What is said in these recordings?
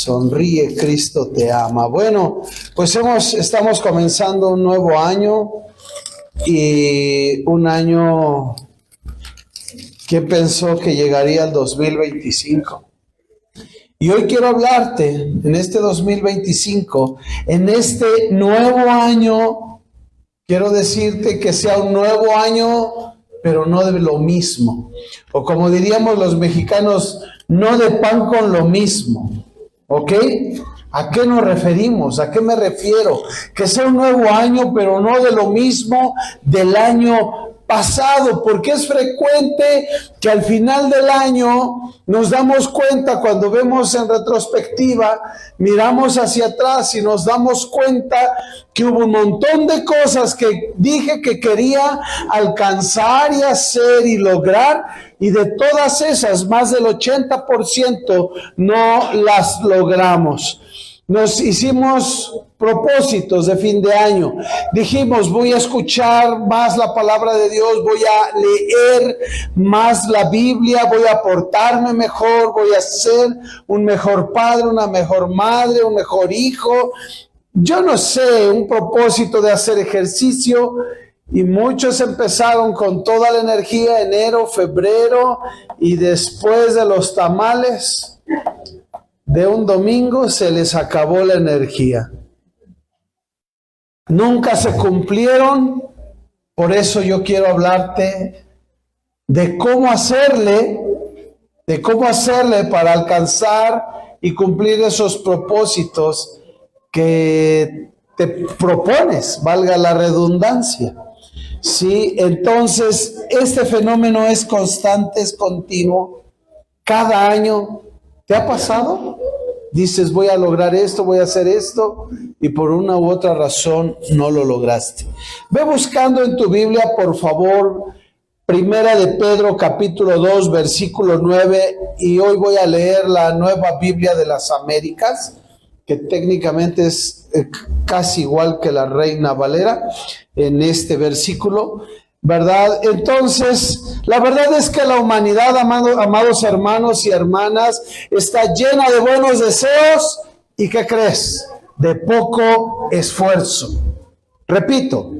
Sonríe, Cristo te ama. Bueno, pues estamos comenzando un nuevo año y un año que pensó que llegaría el 2025. Y hoy quiero hablarte en este 2025, en este nuevo año, quiero decirte que sea un nuevo año, pero no de lo mismo. O como diríamos los mexicanos, no de pan con lo mismo. ¿Ok? ¿A qué nos referimos? ¿A qué me refiero? Que sea un nuevo año, pero no de lo mismo del año pasado, porque es frecuente que al final del año nos damos cuenta, cuando vemos en retrospectiva, miramos hacia atrás y nos damos cuenta que hubo un montón de cosas que dije que quería alcanzar y hacer y lograr, y de todas esas, más del 80% no las logramos. Nos hicimos propósitos de fin de año. Dijimos, voy a escuchar más la palabra de Dios, voy a leer más la Biblia, voy a portarme mejor, voy a ser un mejor padre, una mejor madre, un mejor hijo. Yo no sé, un propósito de hacer ejercicio. Y muchos empezaron con toda la energía, enero, febrero, y después de los tamales de un domingo se les acabó la energía. Nunca se cumplieron, por eso yo quiero hablarte de cómo hacerle para alcanzar y cumplir esos propósitos que te propones, valga la redundancia. Sí, entonces este fenómeno es constante, es continuo, cada año. ¿Te ha pasado? Dices, voy a lograr esto, voy a hacer esto, y por una u otra razón no lo lograste. Ve buscando en tu Biblia, por favor, Primera de Pedro, capítulo 2, versículo 9, y hoy voy a leer la Nueva Biblia de las Américas, que técnicamente es casi igual que la Reina Valera en este versículo, ¿verdad? Entonces, la verdad es que la humanidad, amados hermanos y hermanas, está llena de buenos deseos y ¿qué crees? De poco esfuerzo. Repito,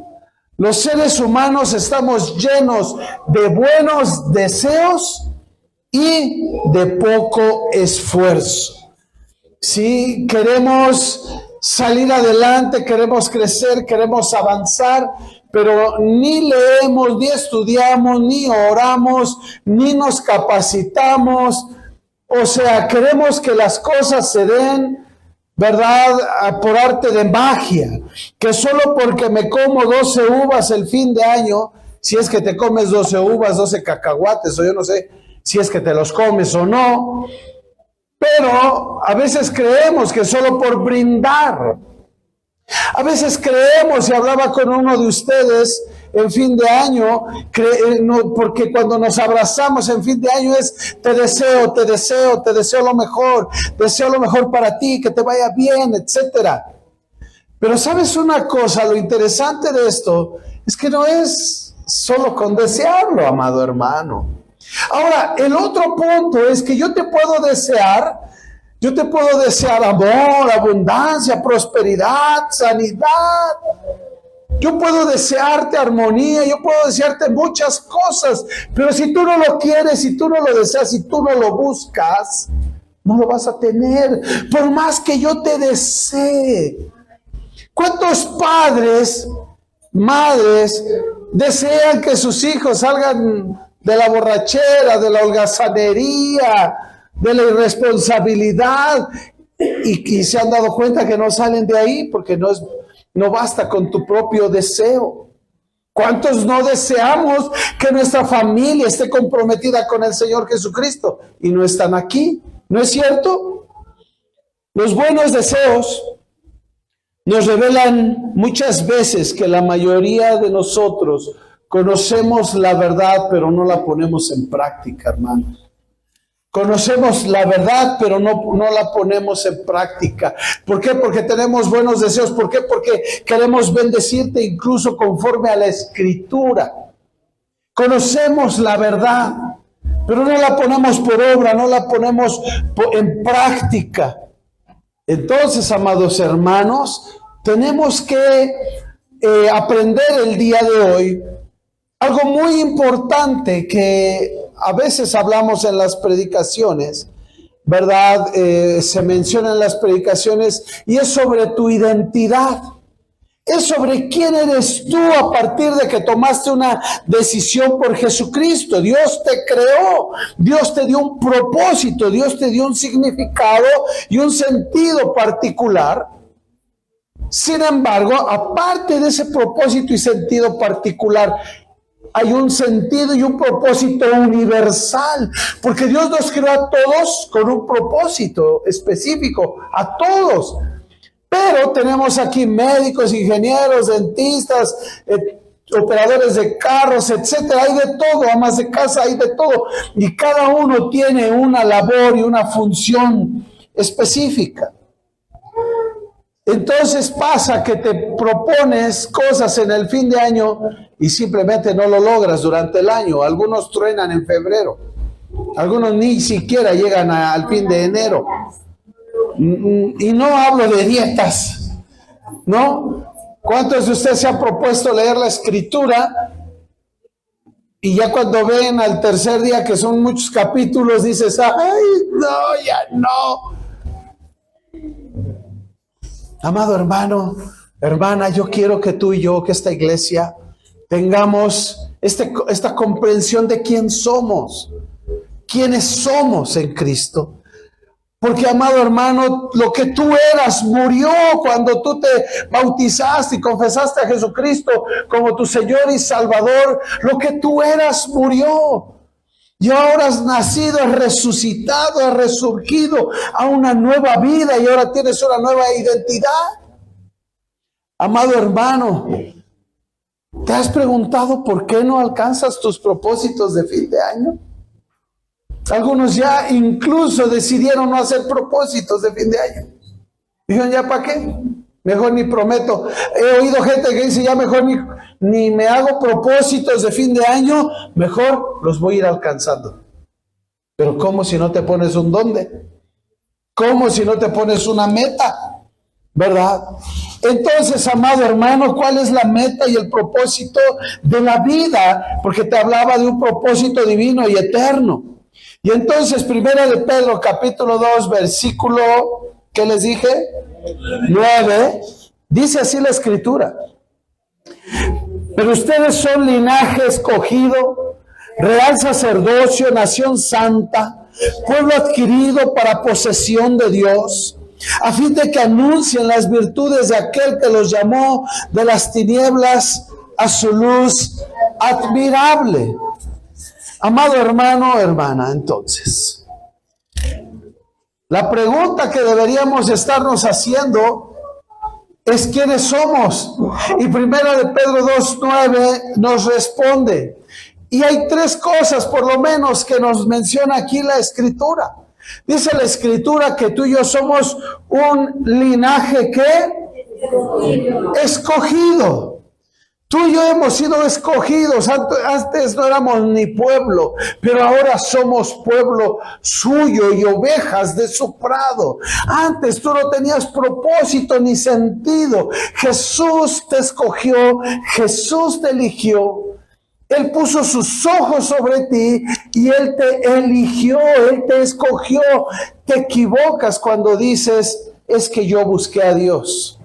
los seres humanos estamos llenos de buenos deseos y de poco esfuerzo. Sí, queremos salir adelante, queremos crecer, queremos avanzar, pero ni leemos, ni estudiamos, ni oramos, ni nos capacitamos. O sea, queremos que las cosas se den, ¿verdad?, por arte de magia, que solo porque me como 12 uvas el fin de año, si es que te comes 12 uvas, 12 cacahuates, o yo no sé si es que te los comes o no, pero a veces creemos que solo por brindar. A veces creemos, y hablaba con uno de ustedes en fin de año, porque cuando nos abrazamos en fin de año es te deseo lo mejor, deseo lo mejor para ti, que te vaya bien, etcétera. Pero ¿sabes una cosa? Lo interesante de esto es que no es solo con desearlo, amado hermano. Ahora, el otro punto es que yo te puedo desear amor, abundancia, prosperidad, sanidad. Yo puedo desearte armonía, yo puedo desearte muchas cosas, pero si tú no lo quieres, si tú no lo deseas, si tú no lo buscas, no lo vas a tener, por más que yo te desee. ¿Cuántos padres, madres, desean que sus hijos salgan de la borrachera, de la holgazanería, de la irresponsabilidad, y se han dado cuenta que no salen de ahí porque no basta con tu propio deseo? ¿Cuántos no deseamos que nuestra familia esté comprometida con el Señor Jesucristo y no están aquí? ¿No es cierto? Los buenos deseos nos revelan muchas veces que la mayoría de nosotros conocemos la verdad, pero no la ponemos en práctica, hermanos. Conocemos la verdad, pero no la ponemos en práctica. ¿Por qué? Porque tenemos buenos deseos. ¿Por qué? Porque queremos bendecirte incluso conforme a la Escritura. Conocemos la verdad, pero no la ponemos por obra, no la ponemos en práctica. Entonces, amados hermanos, tenemos que aprender el día de hoy algo muy importante que a veces hablamos en las predicaciones, ¿verdad? Se menciona en las predicaciones y es sobre tu identidad. Es sobre quién eres tú a partir de que tomaste una decisión por Jesucristo. Dios te creó, Dios te dio un propósito, Dios te dio un significado y un sentido particular. Sin embargo, aparte de ese propósito y sentido particular, hay un sentido y un propósito universal, porque Dios nos creó a todos con un propósito específico, a todos. Pero tenemos aquí médicos, ingenieros, dentistas, operadores de carros, etcétera. Hay de todo, amas de casa, hay de todo. Y cada uno tiene una labor y una función específica. Entonces pasa que te propones cosas en el fin de año y simplemente no lo logras durante el año. Algunos truenan en febrero. Algunos ni siquiera llegan al fin de enero. Y no hablo de dietas, ¿no? ¿Cuántos de ustedes se han propuesto leer la Escritura? Y ya cuando ven al tercer día, que son muchos capítulos, dices, ¡ay, no, ya no! Amado hermano, hermana, yo quiero que tú y yo, que esta iglesia, tengamos esta comprensión de quién somos, quiénes somos en Cristo. Porque, amado hermano, lo que tú eras murió cuando tú te bautizaste y confesaste a Jesucristo como tu Señor y Salvador. Lo que tú eras murió. Y ahora has nacido, has resucitado, has resurgido a una nueva vida y ahora tienes una nueva identidad. Amado hermano, ¿te has preguntado por qué no alcanzas tus propósitos de fin de año? Algunos ya incluso decidieron no hacer propósitos de fin de año. Dijeron, ¿ya para qué? Mejor ni prometo. He oído gente que dice, ya mejor ni me hago propósitos de fin de año, mejor los voy a ir alcanzando. Pero ¿cómo si no te pones un dónde? ¿Cómo si no te pones una meta? ¿Verdad? Entonces, amado hermano, ¿cuál es la meta y el propósito de la vida? Porque te hablaba de un propósito divino y eterno. Y entonces, primera de Pedro, capítulo 2, versículo, ¿qué les dije? 9, dice así la Escritura. Pero ustedes son linaje escogido, real sacerdocio, nación santa, pueblo adquirido para posesión de Dios, a fin de que anuncien las virtudes de aquel que los llamó de las tinieblas a su luz admirable. Amado hermano, hermana, entonces, la pregunta que deberíamos estarnos haciendo es quiénes somos. Y primera de Pedro 2:9 nos responde. Y hay tres cosas por lo menos que nos menciona aquí la Escritura. Dice la Escritura que tú y yo somos un linaje ¿qué? Escogido. Tú y yo hemos sido escogidos. Antes no éramos ni pueblo, pero ahora somos pueblo suyo y ovejas de su prado. Antes tú no tenías propósito ni sentido. Jesús te escogió, Jesús te eligió. Él puso sus ojos sobre ti y Él te eligió, Él te escogió. Te equivocas cuando dices, es que yo busqué a Dios.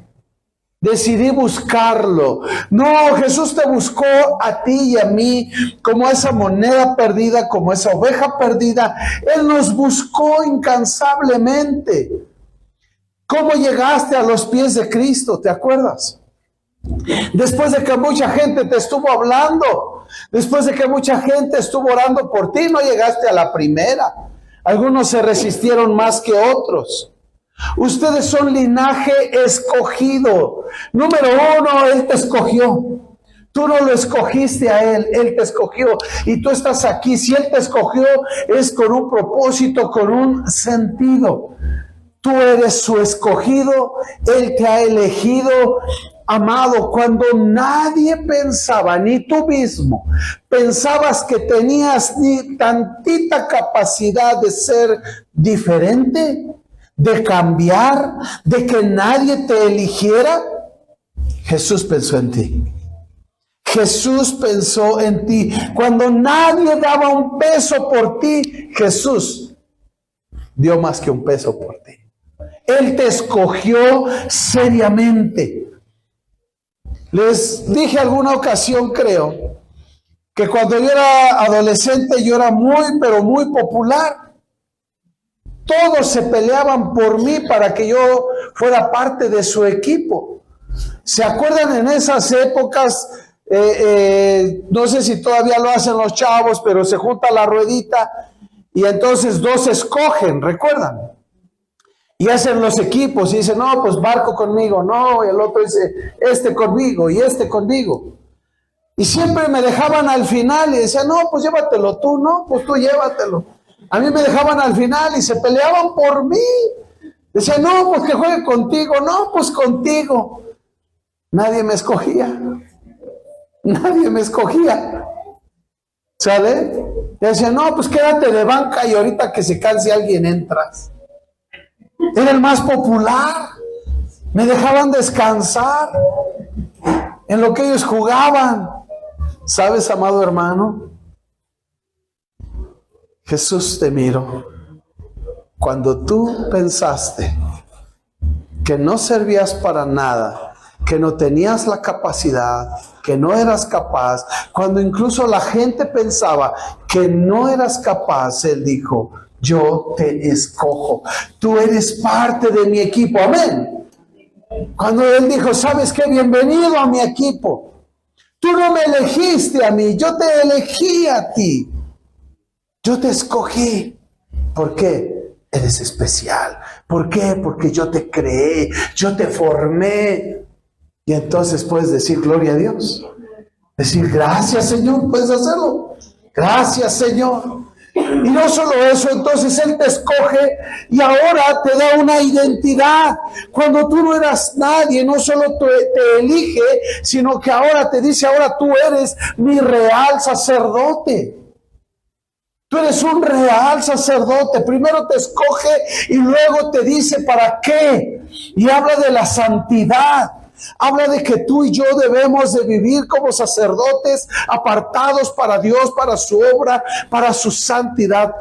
Decidí buscarlo. No, Jesús te buscó a ti y a mí como esa moneda perdida, como esa oveja perdida. Él nos buscó incansablemente. ¿Cómo llegaste a los pies de Cristo? ¿Te acuerdas? Después de que mucha gente te estuvo hablando, después de que mucha gente estuvo orando por ti, no llegaste a la primera. Algunos se resistieron más que otros. Ustedes son linaje escogido. Número uno, Él te escogió. Tú no lo escogiste a Él, Él te escogió. Y tú estás aquí. Si Él te escogió, es con un propósito, con un sentido. Tú eres su escogido, Él te ha elegido. Amado, cuando nadie pensaba, ni tú mismo, pensabas que tenías ni tantita capacidad de ser diferente, de cambiar, de que nadie te eligiera, Jesús pensó en ti. Jesús pensó en ti. Cuando nadie daba un peso por ti, Jesús dio más que un peso por ti. Él te escogió seriamente. Les dije alguna ocasión, creo, que cuando yo era adolescente yo era muy, pero muy popular. Todos se peleaban por mí para que yo fuera parte de su equipo. ¿Se acuerdan en esas épocas? No sé si todavía lo hacen los chavos, pero se junta la ruedita y entonces dos escogen, ¿recuerdan? Y hacen los equipos y dicen, no, pues Barco conmigo, no, y el otro dice, este conmigo y este conmigo. Y siempre me dejaban al final y decían, no, pues llévatelo tú, no, pues tú llévatelo. A mí me dejaban al final y se peleaban por mí. Decían, no, pues que juegue contigo, no, pues contigo. Nadie me escogía. Nadie me escogía. ¿Sale? Y decían, no, pues quédate de banca y ahorita que se canse alguien entras. Era el más popular. Me dejaban descansar en lo que ellos jugaban. ¿Sabes, amado hermano? Jesús te miró. Cuando tú pensaste que no servías para nada, que no tenías la capacidad, que no eras capaz, cuando incluso la gente pensaba que no eras capaz, Él dijo, yo te escojo, tú eres parte de mi equipo, amén. Cuando Él dijo, ¿sabes qué? Bienvenido a mi equipo. Tú no me elegiste a mí, yo te elegí a ti. Yo te escogí. ¿Por qué? Eres especial. ¿Por qué? Porque yo te creé, yo te formé. Y entonces puedes decir gloria a Dios. Decir gracias, Señor, puedes hacerlo. Gracias, Señor. Y no solo eso, entonces Él te escoge y ahora te da una identidad. Cuando tú no eras nadie, no solo te elige, sino que ahora te dice, ahora tú eres mi real sacerdote. Tú eres un real sacerdote. Primero te escoge y luego te dice para qué. Y habla de la santidad. Habla de que tú y yo debemos de vivir como sacerdotes apartados para Dios, para su obra, para su santidad,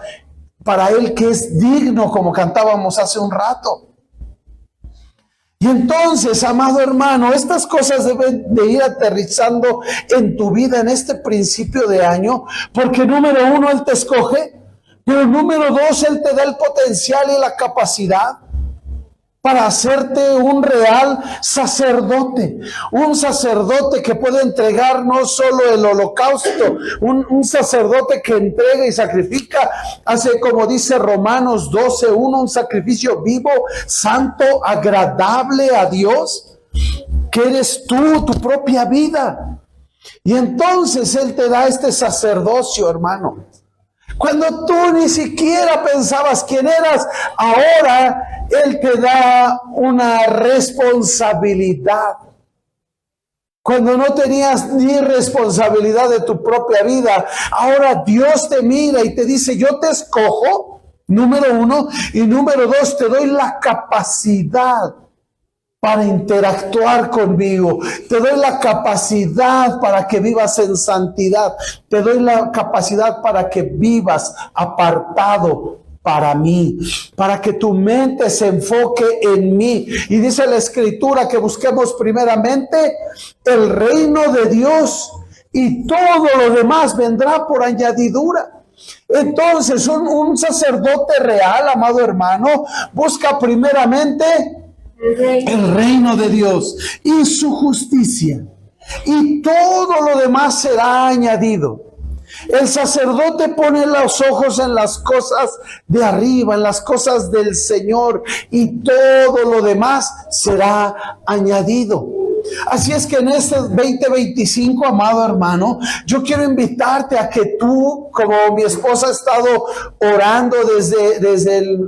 para Él que es digno, como cantábamos hace un rato. Y entonces, amado hermano, estas cosas deben de ir aterrizando en tu vida en este principio de año, porque número uno, Él te escoge, pero número dos, Él te da el potencial y la capacidad para hacerte un real sacerdote, un sacerdote que puede entregar no solo el holocausto, un sacerdote que entrega y sacrifica, hace como dice Romanos 12:1, un sacrificio vivo, santo, agradable a Dios, que eres tú, tu propia vida. Y entonces Él te da este sacerdocio, hermano. Cuando tú ni siquiera pensabas quién eras, ahora Él te da una responsabilidad. Cuando no tenías ni responsabilidad de tu propia vida, ahora Dios te mira y te dice, yo te escojo, número uno, y número dos, te doy la capacidad para interactuar conmigo. Te doy la capacidad para que vivas en santidad. Te doy la capacidad para que vivas apartado para mí, para que tu mente se enfoque en mí. Y dice la Escritura que busquemos primeramente el reino de Dios y todo lo demás vendrá por añadidura. Entonces, un sacerdote real, amado hermano, busca primeramente el reino de Dios y su justicia, y todo lo demás será añadido. El sacerdote pone los ojos en las cosas de arriba, en las cosas del Señor, y todo lo demás será añadido. Así es que en este 2025, amado hermano, yo quiero invitarte a que tú, como mi esposa ha estado orando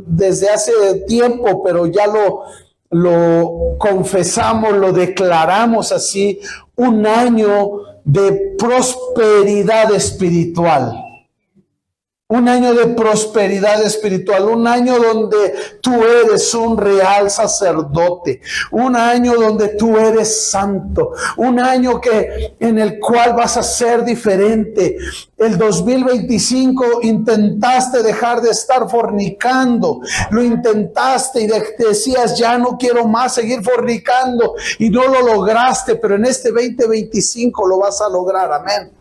desde hace tiempo, pero ya lo confesamos, lo declaramos así, un año de prosperidad espiritual. un año de prosperidad espiritual, un año donde tú eres un real sacerdote, un año donde tú eres santo, un año en el cual vas a ser diferente. El 2025 intentaste dejar de estar fornicando, lo intentaste y decías, ya no quiero más seguir fornicando, y no lo lograste, pero en este 2025 lo vas a lograr, amén.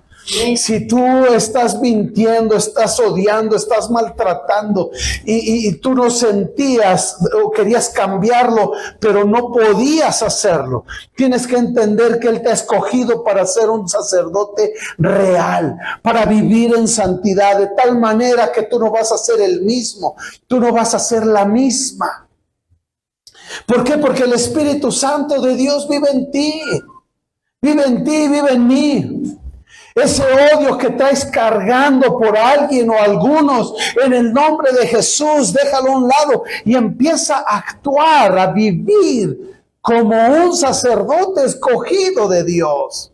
Si tú estás mintiendo, estás odiando, estás maltratando y tú no sentías o querías cambiarlo, pero no podías hacerlo, tienes que entender que Él te ha escogido para ser un sacerdote real, para vivir en santidad, de tal manera que tú no vas a ser el mismo, tú no vas a ser la misma. ¿Por qué? Porque el Espíritu Santo de Dios vive en ti, vive en ti, vive en mí. Ese odio que traes cargando por alguien o algunos, en el nombre de Jesús, déjalo a un lado y empieza a actuar, a vivir como un sacerdote escogido de Dios.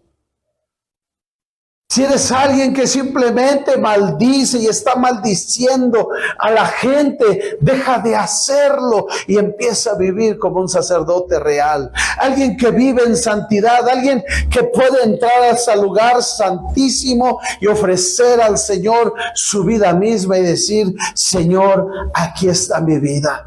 Si eres alguien que simplemente maldice y está maldiciendo a la gente, deja de hacerlo y empieza a vivir como un sacerdote real. Alguien que vive en santidad, alguien que puede entrar a ese lugar santísimo y ofrecer al Señor su vida misma y decir, Señor, aquí está mi vida.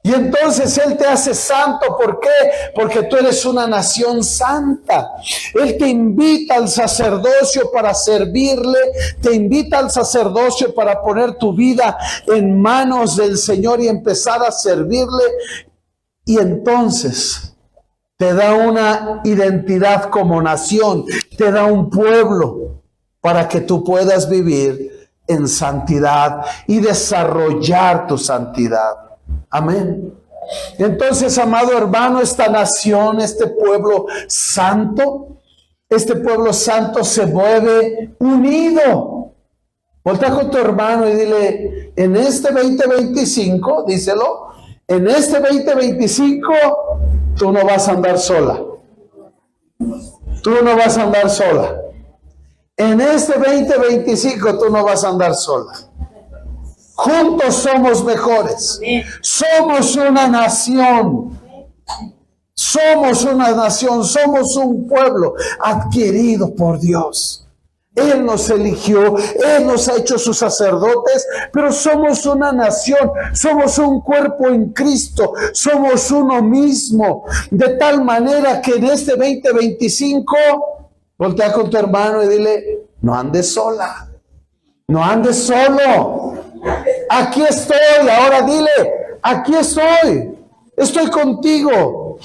Y entonces Él te hace santo. ¿Por qué? Porque tú eres una nación santa. Él te invita al sacerdocio para servirle, te invita al sacerdocio para poner tu vida en manos del Señor y empezar a servirle. Y entonces te da una identidad como nación, te da un pueblo para que tú puedas vivir en santidad y desarrollar tu santidad. Amén. Entonces, amado hermano, esta nación, este pueblo santo se mueve unido. Voltea con tu hermano y dile, en este 2025, díselo, en este 2025 tú no vas a andar sola. Tú no vas a andar sola. En este 2025 tú no vas a andar sola. Juntos somos mejores. Somos una nación. Somos una nación. Somos un pueblo adquirido por Dios. Él nos eligió. Él nos ha hecho sus sacerdotes. Pero somos una nación. Somos un cuerpo en Cristo. Somos uno mismo. De tal manera que en este 2025, voltea con tu hermano y dile, no andes sola. No andes solo. Aquí estoy, ahora dile, aquí estoy contigo.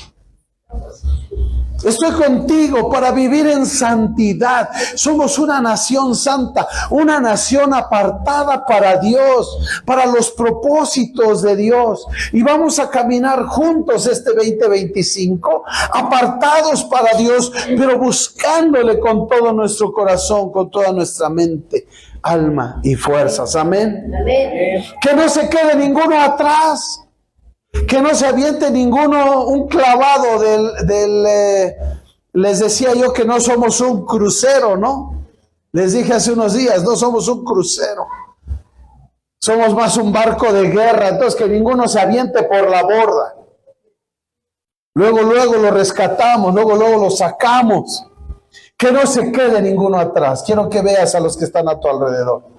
Estoy contigo para vivir en santidad. Somos una nación santa, una nación apartada para Dios, para los propósitos de Dios. Y vamos a caminar juntos este 2025, apartados para Dios, pero buscándole con todo nuestro corazón, con toda nuestra mente, alma y fuerzas. Amén. Amén. Que no se quede ninguno atrás. Que no se aviente ninguno un clavado les decía yo que no somos un crucero, ¿no? Les dije hace unos días, no somos un crucero. Somos más un barco de guerra, entonces que ninguno se aviente por la borda. Luego lo rescatamos, luego lo sacamos. Que no se quede ninguno atrás. Quiero que veas a los que están a tu alrededor.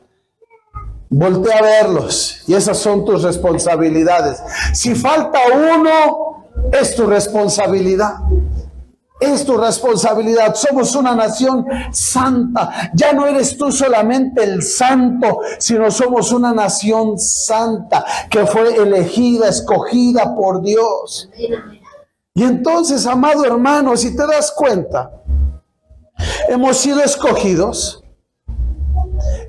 Voltea a verlos y esas son tus responsabilidades. Si falta uno, es tu responsabilidad. Es tu responsabilidad. Somos una nación santa. Ya no eres tú solamente el santo, sino somos una nación santa que fue elegida, escogida por Dios. Y entonces, amado hermano, si te das cuenta, hemos sido escogidos.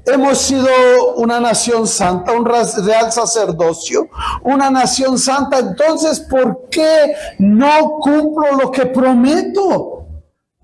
Hemos sido una nación santa, un real sacerdocio, una nación santa. Entonces, ¿por qué no cumplo lo que prometo?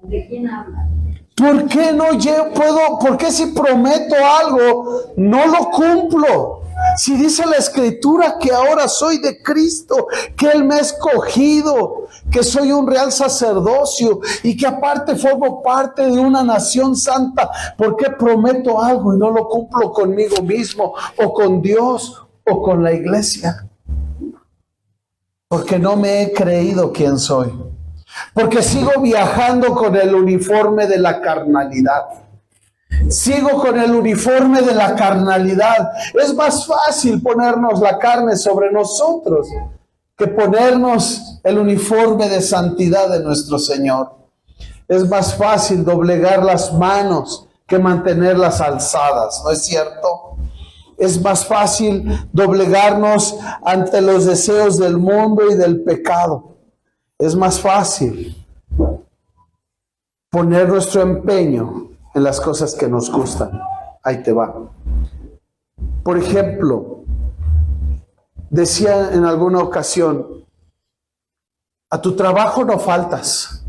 ¿De quién habla? ¿Por qué no puedo? ¿Por qué si prometo algo no lo cumplo? Si dice la Escritura que ahora soy de Cristo, que Él me ha escogido, que soy un real sacerdocio y que aparte formo parte de una nación santa, ¿por qué prometo algo y no lo cumplo conmigo mismo o con Dios o con la iglesia? Porque no me he creído quién soy. Porque sigo viajando con el uniforme de la carnalidad. Sigo con el uniforme de la carnalidad. Es más fácil ponernos la carne sobre nosotros que ponernos el uniforme de santidad de nuestro Señor. Es más fácil doblegar las manos que mantenerlas alzadas, ¿no es cierto? Es más fácil doblegarnos ante los deseos del mundo y del pecado. Es más fácil poner nuestro empeño en las cosas que nos gustan. Ahí te va. Por ejemplo, decía en alguna ocasión, a tu trabajo no faltas.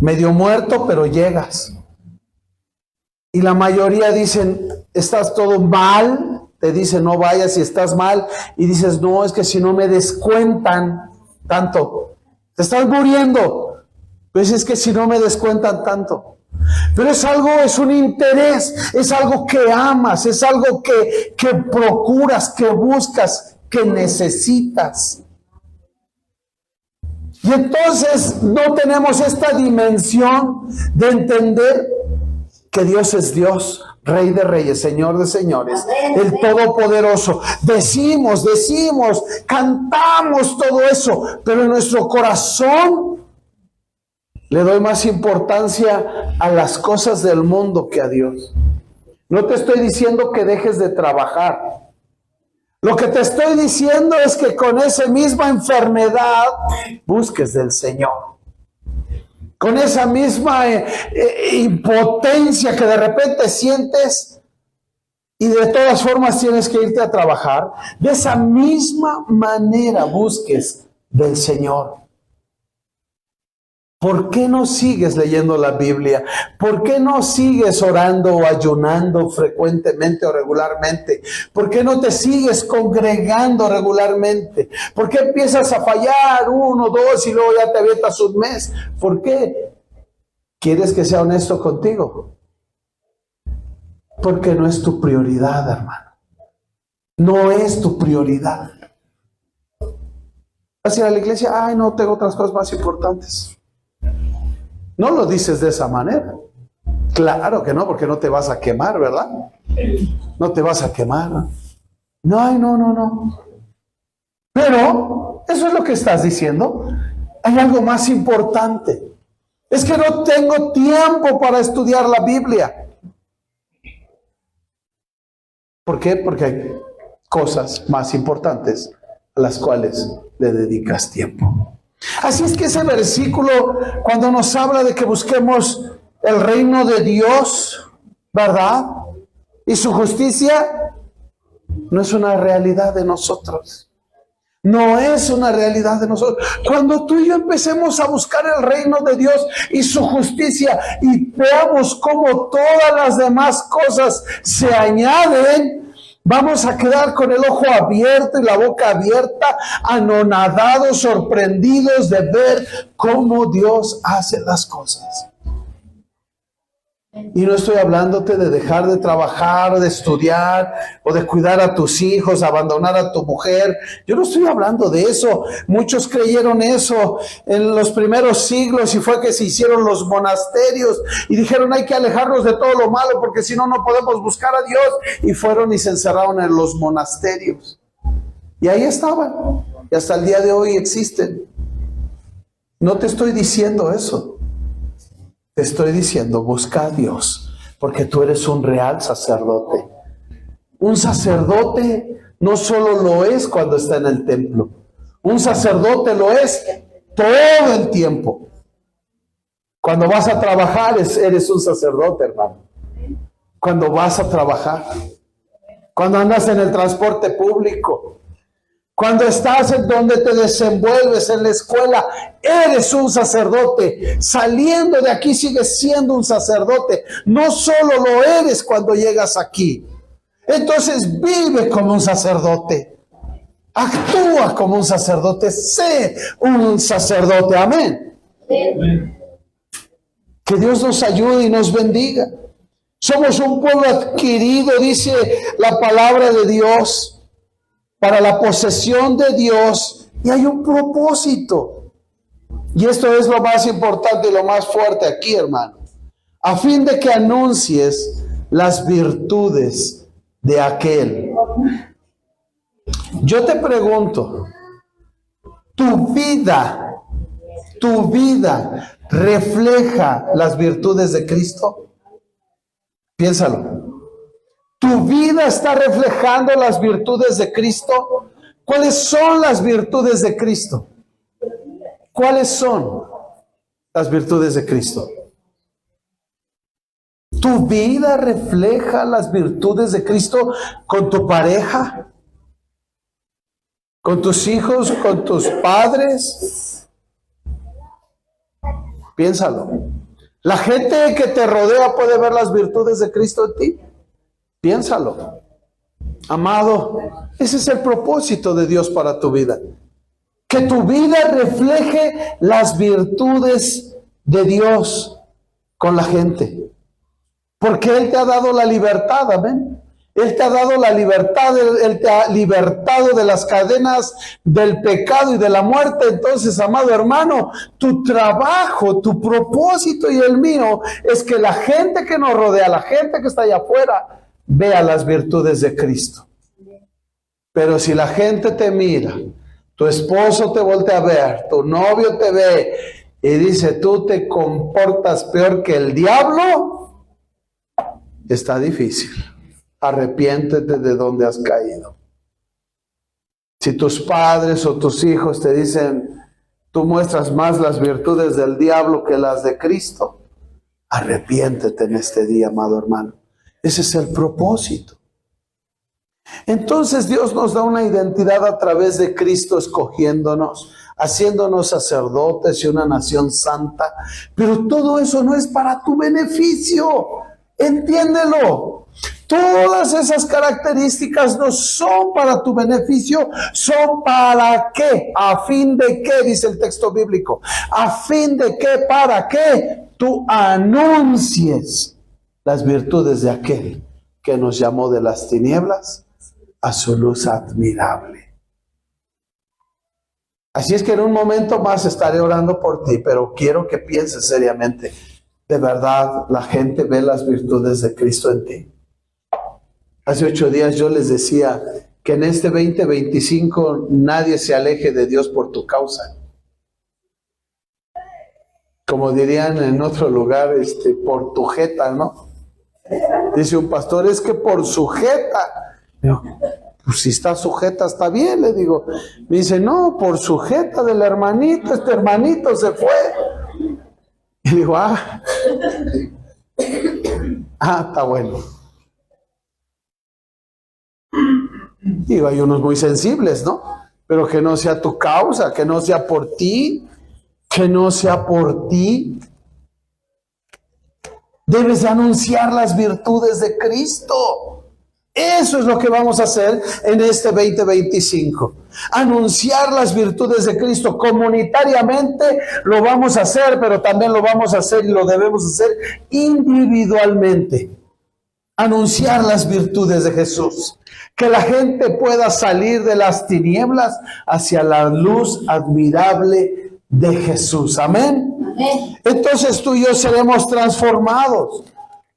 Medio muerto, pero llegas. Y la mayoría dicen, estás todo mal, te dicen no vayas si estás mal, y dices, no, es que si no me descuentan tanto, te estás muriendo, pues es que si no me descuentan tanto. Pero es algo, es un interés, es algo que amas, es algo que procuras, que buscas, que necesitas. Y entonces no tenemos esta dimensión de entender que Dios es Dios, Rey de Reyes, Señor de Señores, el Todopoderoso. Decimos, cantamos todo eso, pero en nuestro corazón le doy más importancia a las cosas del mundo que a Dios. No te estoy diciendo que dejes de trabajar. Lo que te estoy diciendo es que con esa misma enfermedad busques del Señor. Con esa misma impotencia que de repente sientes y de todas formas tienes que irte a trabajar, de esa misma manera busques del Señor. ¿Por qué no sigues leyendo la Biblia? ¿Por qué no sigues orando o ayunando frecuentemente o regularmente? ¿Por qué no te sigues congregando regularmente? ¿Por qué empiezas a fallar 1, 2 y luego ya te avientas un mes? ¿Por qué? ¿Quieres que sea honesto contigo? Porque no es tu prioridad, hermano. No es tu prioridad. ¿Vas a ir a la iglesia? Ay, no, tengo otras cosas más importantes. No lo dices de esa manera. Claro que no, porque no te vas a quemar, ¿verdad? No te vas a quemar. No. Pero, ¿eso es lo que estás diciendo? Hay algo más importante. Es que no tengo tiempo para estudiar la Biblia. ¿Por qué? Porque hay cosas más importantes a las cuales le dedicas tiempo. Así es que ese versículo, cuando nos habla de que busquemos el reino de Dios, ¿verdad? Y su justicia, no es una realidad de nosotros. No es una realidad de nosotros. Cuando tú y yo empecemos a buscar el reino de Dios y su justicia y veamos cómo todas las demás cosas se añaden, vamos a quedar con el ojo abierto y la boca abierta, anonadados, sorprendidos de ver cómo Dios hace las cosas. Y no estoy hablándote de dejar de trabajar, de estudiar o de cuidar a tus hijos, abandonar a tu mujer. Yo no estoy hablando de eso. Muchos creyeron eso en los primeros siglos y fue que se hicieron los monasterios y dijeron hay que alejarnos de todo lo malo porque si no, no podemos buscar a Dios. Y fueron y se encerraron en los monasterios. Y ahí estaban. Y hasta el día de hoy existen. No te estoy diciendo eso. Te estoy diciendo, busca a Dios, porque tú eres un real sacerdote. Un sacerdote no solo lo es cuando está en el templo. Un sacerdote lo es todo el tiempo. Cuando vas a trabajar, eres un sacerdote, hermano. Cuando vas a trabajar. Cuando andas en el transporte público. Cuando estás en donde te desenvuelves en la escuela, eres un sacerdote. Saliendo de aquí sigues siendo un sacerdote. No solo lo eres cuando llegas aquí. Entonces vive como un sacerdote. Actúa como un sacerdote. Sé un sacerdote. Amén. Que Dios nos ayude y nos bendiga. Somos un pueblo adquirido, dice la palabra de Dios, para la posesión de Dios. Y hay un propósito. Y esto es lo más importante y lo más fuerte aquí, hermano. A fin de que anuncies las virtudes de aquel. Yo te pregunto, ¿tu vida refleja las virtudes de Cristo? Piénsalo. ¿Tu vida está reflejando las virtudes de Cristo? ¿Cuáles son las virtudes de Cristo? ¿Cuáles son las virtudes de Cristo? ¿Tu vida refleja las virtudes de Cristo con tu pareja? ¿Con tus hijos? ¿Con tus padres? Piénsalo. ¿La gente que te rodea puede ver las virtudes de Cristo en ti? Piénsalo. Amado, ese es el propósito de Dios para tu vida. Que tu vida refleje las virtudes de Dios con la gente. Porque Él te ha dado la libertad, amén. Él te ha dado la libertad, Él te ha libertado de las cadenas del pecado y de la muerte. Entonces, amado hermano, tu trabajo, tu propósito y el mío es que la gente que nos rodea, la gente que está allá afuera, vea las virtudes de Cristo. Pero si la gente te mira, tu esposo te voltea a ver, tu novio te ve y dice, tú te comportas peor que el diablo, está difícil. Arrepiéntete de donde has caído. Si tus padres o tus hijos te dicen, tú muestras más las virtudes del diablo que las de Cristo, arrepiéntete en este día, amado hermano. Ese es el propósito. Entonces Dios nos da una identidad a través de Cristo, escogiéndonos, haciéndonos sacerdotes y una nación santa. Pero todo eso no es para tu beneficio. Entiéndelo. Todas esas características no son para tu beneficio, son para qué, a fin de qué, dice el texto bíblico, a fin de qué, para qué tú anuncies las virtudes de aquel que nos llamó de las tinieblas a su luz admirable. Así es que en un momento más estaré orando por ti, pero quiero que pienses seriamente, ¿de verdad la gente ve las virtudes de Cristo en ti? Hace 8 días yo les decía que en este 2025 nadie se aleje de Dios por tu causa. Como dirían en otro lugar, por tu jeta, ¿no? Dice un pastor, es que por su jeta. Digo, pues si está sujeta está bien, le digo. Me dice, no, por su jeta del hermanito, este hermanito se fue. Y digo, está bueno. Digo, hay unos muy sensibles, ¿no? Pero que no sea tu causa, que no sea por ti, que no sea por ti. Debes anunciar las virtudes de Cristo. Eso es lo que vamos a hacer en este 2025. Anunciar las virtudes de Cristo comunitariamente lo vamos a hacer, pero también lo vamos a hacer y lo debemos hacer individualmente. Anunciar las virtudes de Jesús. Que la gente pueda salir de las tinieblas hacia la luz admirable de Jesús. Amén. Amén. Entonces tú y yo seremos transformados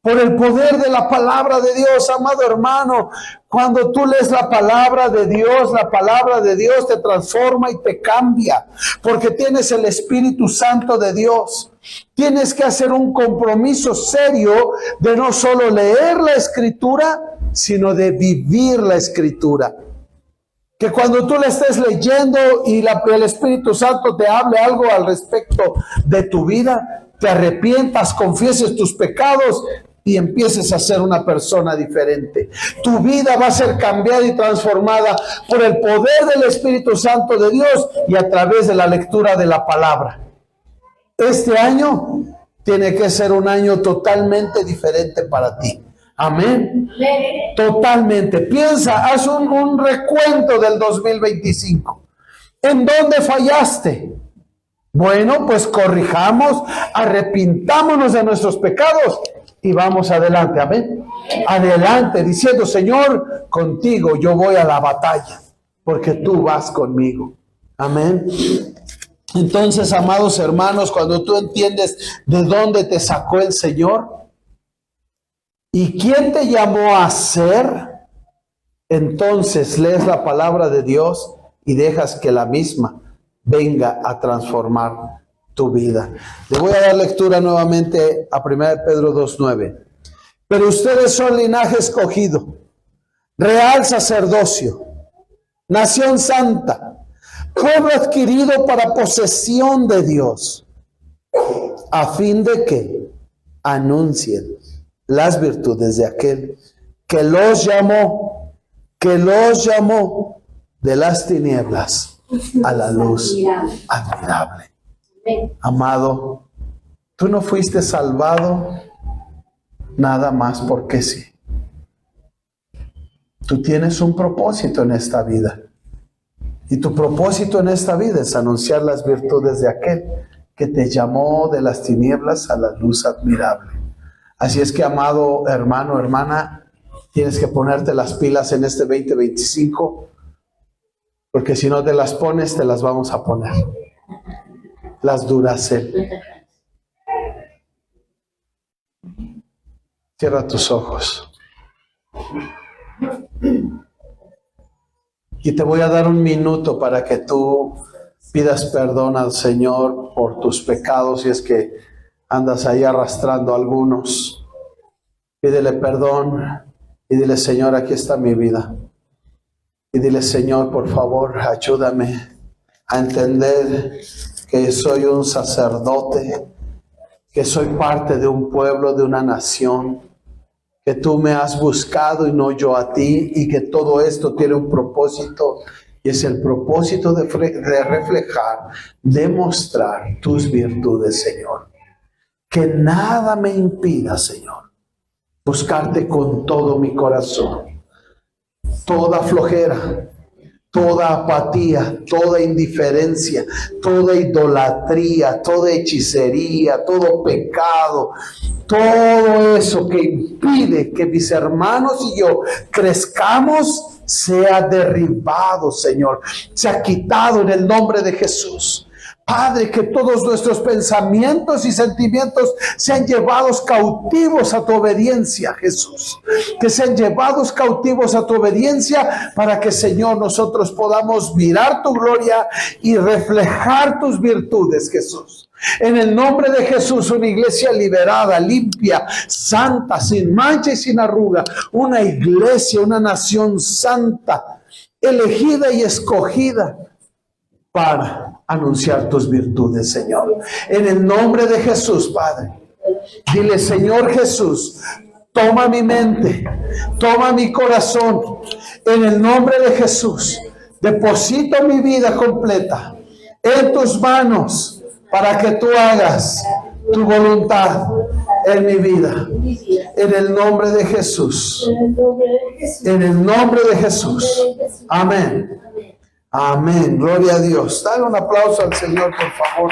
por el poder de la palabra de Dios, amado hermano. Cuando tú lees la palabra de Dios te transforma y te cambia, porque tienes el Espíritu Santo de Dios. Tienes que hacer un compromiso serio de no solo leer la Escritura, sino de vivir la Escritura. Que cuando tú la estés leyendo y el Espíritu Santo te hable algo al respecto de tu vida, te arrepientas, confieses tus pecados y empieces a ser una persona diferente. Tu vida va a ser cambiada y transformada por el poder del Espíritu Santo de Dios y a través de la lectura de la palabra. Este año tiene que ser un año totalmente diferente para ti. Amén. Totalmente. Piensa, haz un recuento del 2025. ¿En dónde fallaste? Bueno, pues corrijamos, arrepintámonos de nuestros pecados y vamos adelante. Amén. Adelante, diciendo, Señor, contigo yo voy a la batalla, porque tú vas conmigo. Amén. Entonces, amados hermanos, cuando tú entiendes de dónde te sacó el Señor y quién te llamó a ser, entonces lees la palabra de Dios y dejas que la misma venga a transformar tu vida. Le voy a dar lectura nuevamente a 1 Pedro 2:9. Pero ustedes son linaje escogido, real sacerdocio, nación santa, pueblo adquirido para posesión de Dios, a fin de que anuncien las virtudes de aquel que los llamó de las tinieblas a la luz admirable. Amado, tú no fuiste salvado nada más porque sí. Tú tienes un propósito en esta vida. Y tu propósito en esta vida es anunciar las virtudes de aquel que te llamó de las tinieblas a la luz admirable. Así es que, amado hermano, hermana, tienes que ponerte las pilas en este 2025, porque si no te las pones, te las vamos a poner. Las Duracell. Cierra tus ojos. Y te voy a dar un minuto para que tú pidas perdón al Señor por tus pecados, si es que andas ahí arrastrando algunos. Pídele perdón y dile, Señor, aquí está mi vida. Y dile, Señor, por favor, ayúdame a entender que soy un sacerdote, que soy parte de un pueblo, de una nación, que tú me has buscado y no yo a ti, y que todo esto tiene un propósito, y es el propósito de reflejar, demostrar tus virtudes, Señor. Que nada me impida, Señor, buscarte con todo mi corazón. Toda flojera, toda apatía, toda indiferencia, toda idolatría, toda hechicería, todo pecado, todo eso que impide que mis hermanos y yo crezcamos, sea derribado, Señor, sea quitado en el nombre de Jesús. Padre, que todos nuestros pensamientos y sentimientos sean llevados cautivos a tu obediencia, Jesús. Que sean llevados cautivos a tu obediencia para que, Señor, nosotros podamos mirar tu gloria y reflejar tus virtudes, Jesús. En el nombre de Jesús, una iglesia liberada, limpia, santa, sin mancha y sin arruga. Una iglesia, una nación santa, elegida y escogida para anunciar tus virtudes, Señor. En el nombre de Jesús, Padre. Dile, Señor Jesús, toma mi mente, toma mi corazón. En el nombre de Jesús, deposito mi vida completa en tus manos para que tú hagas tu voluntad en mi vida. En el nombre de Jesús. En el nombre de Jesús. Amén. Amén. Gloria a Dios. Dale un aplauso al Señor, por favor.